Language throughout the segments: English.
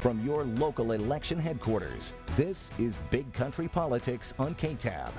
from your local election headquarters. This is Big Country Politics on KTAB.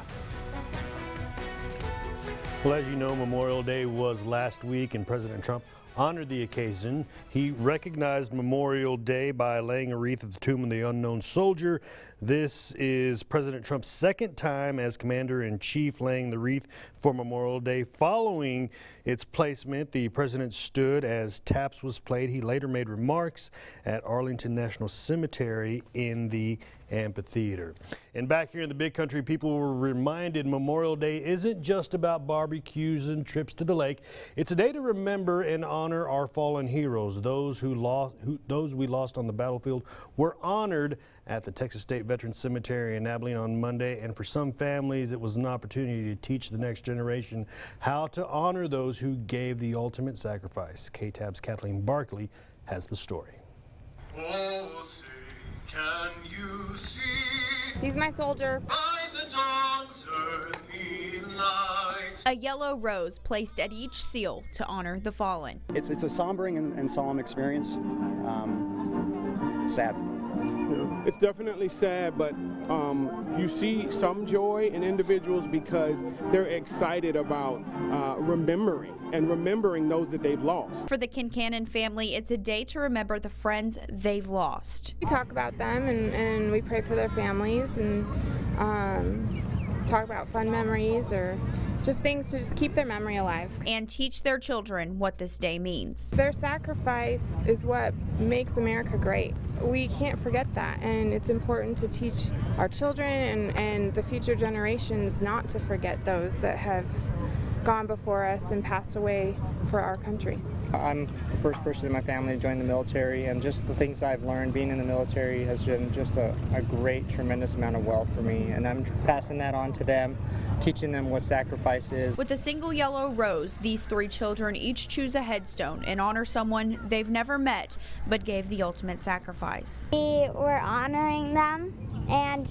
Well, as you know, Memorial Day was last week, and President Trump honored the occasion. He recognized Memorial Day by laying a wreath at the tomb of the unknown soldier. This is President Trump's second time as Commander-in-Chief laying the wreath for Memorial Day. Following its placement, the president stood as taps was played. He later made remarks at Arlington National Cemetery in the amphitheater. And back here in the Big Country, people were reminded Memorial Day isn't just about barbecues and trips to the lake. It's a day to remember and honor our fallen heroes. Those we lost on the battlefield were honored at the Texas State Veterans Cemetery in Abilene on Monday, and for some families it was an opportunity to teach the next generation how to honor those who gave the ultimate sacrifice. KTAB's Kathleen Barkley has the story. Oh, say, can you see? He's my soldier. By the dawn's early light. A yellow rose placed at each seal to honor the fallen. It's a sombering and solemn experience. Sad. It's definitely sad, but you see some joy in individuals because they're excited about remembering those that they've lost. For the Kincannon family, it's a day to remember the friends they've lost. We talk about them and we pray for their families and talk about fun memories or just things to just keep their memory alive. And teach their children what this day means. Their sacrifice is what makes America great. We can't forget that, and it's important to teach our children and the future generations not to forget those that have gone before us and passed away for our country. I'm the first person in my family to join the military, and just the things I've learned being in the military has been just a great, tremendous amount of wealth for me, and I'm passing that on to them, teaching them what sacrifice is. With a single yellow rose, these three children each choose a headstone and honor someone they've never met but gave the ultimate sacrifice. We were honoring them and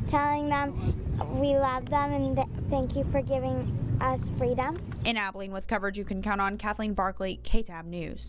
telling them we love them and thank you for giving us freedom. In Abilene with coverage you can count on, Kathleen Barkley, KTAB News.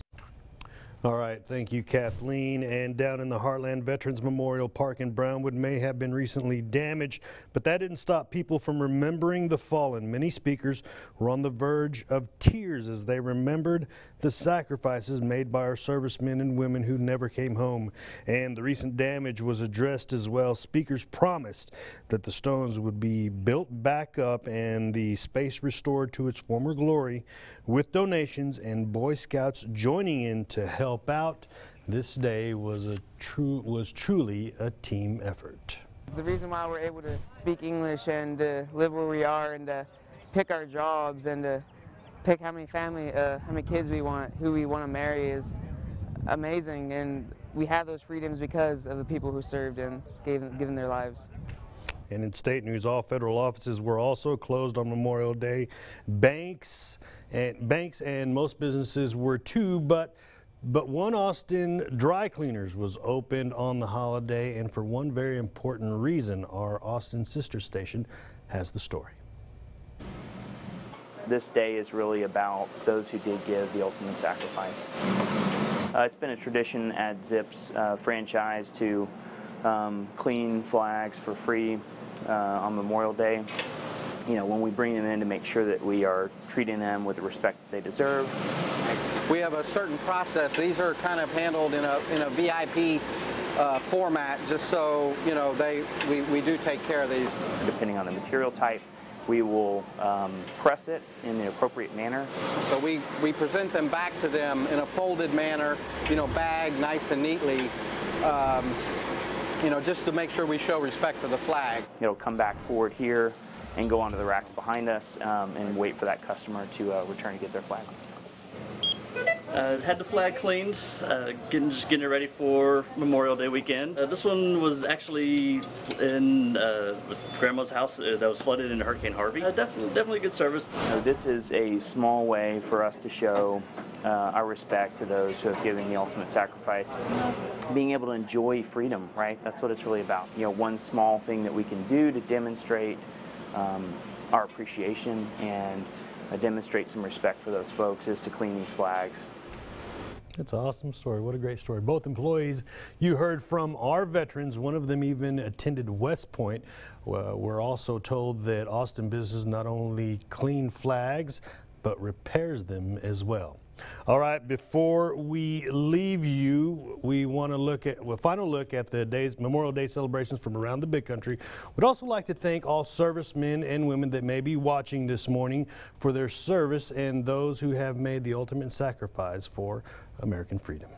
All right, thank you, Kathleen. And down in the Heartland Veterans Memorial Park in Brownwood may have been recently damaged, but that didn't stop people from remembering the fallen. Many speakers were on the verge of tears as they remembered the sacrifices made by our servicemen and women who never came home. And the recent damage was addressed as well. Speakers promised that the stones would be built back up and the space restored to its former glory, with donations and Boy Scouts joining in to help out. This day was truly a team effort. The reason why we're able to speak English and to live where we are and to pick our jobs and to pick how many kids we want, who we want to marry is amazing, and we have those freedoms because of the people who served and given their lives. And in state news, all federal offices were also closed on Memorial Day. Banks and most businesses were too, but one Austin Dry Cleaners was opened on the holiday, and for one very important reason. Our Austin sister station has the story. This day is really about those who did give the ultimate sacrifice. It's been a tradition at Zips franchise to clean flags for free on Memorial Day. You know, when we bring them in, to make sure that we are treating them with the respect that they deserve. We have a certain process. These are kind of handled in a VIP format, just so you know we do take care of these. Depending on the material type, we will press it in the appropriate manner. So we present them back to them in a folded manner, you know, bagged nice and neatly, you know, just to make sure we show respect for the flag. It'll come back forward here and go onto the racks behind us and wait for that customer to return to get their flag. Had the flag cleaned, just getting it ready for Memorial Day weekend. This one was actually in Grandma's house that was flooded in Hurricane Harvey. Definitely good service. This is a small way for us to show our respect to those who have given the ultimate sacrifice. Being able to enjoy freedom, right? That's what it's really about. You know, one small thing that we can do to demonstrate our appreciation and demonstrate some respect for those folks is to clean these flags. That's an awesome story. What a great story. Both employees you heard from are veterans. One of them even attended West Point. We're also told that Austin Business not only clean flags, but repairs them as well. All right, before we leave you, we want to look at a final look at the Memorial Day celebrations from around the big country. We'd also like to thank all servicemen and women that may be watching this morning for their service and those who have made the ultimate sacrifice for American freedom.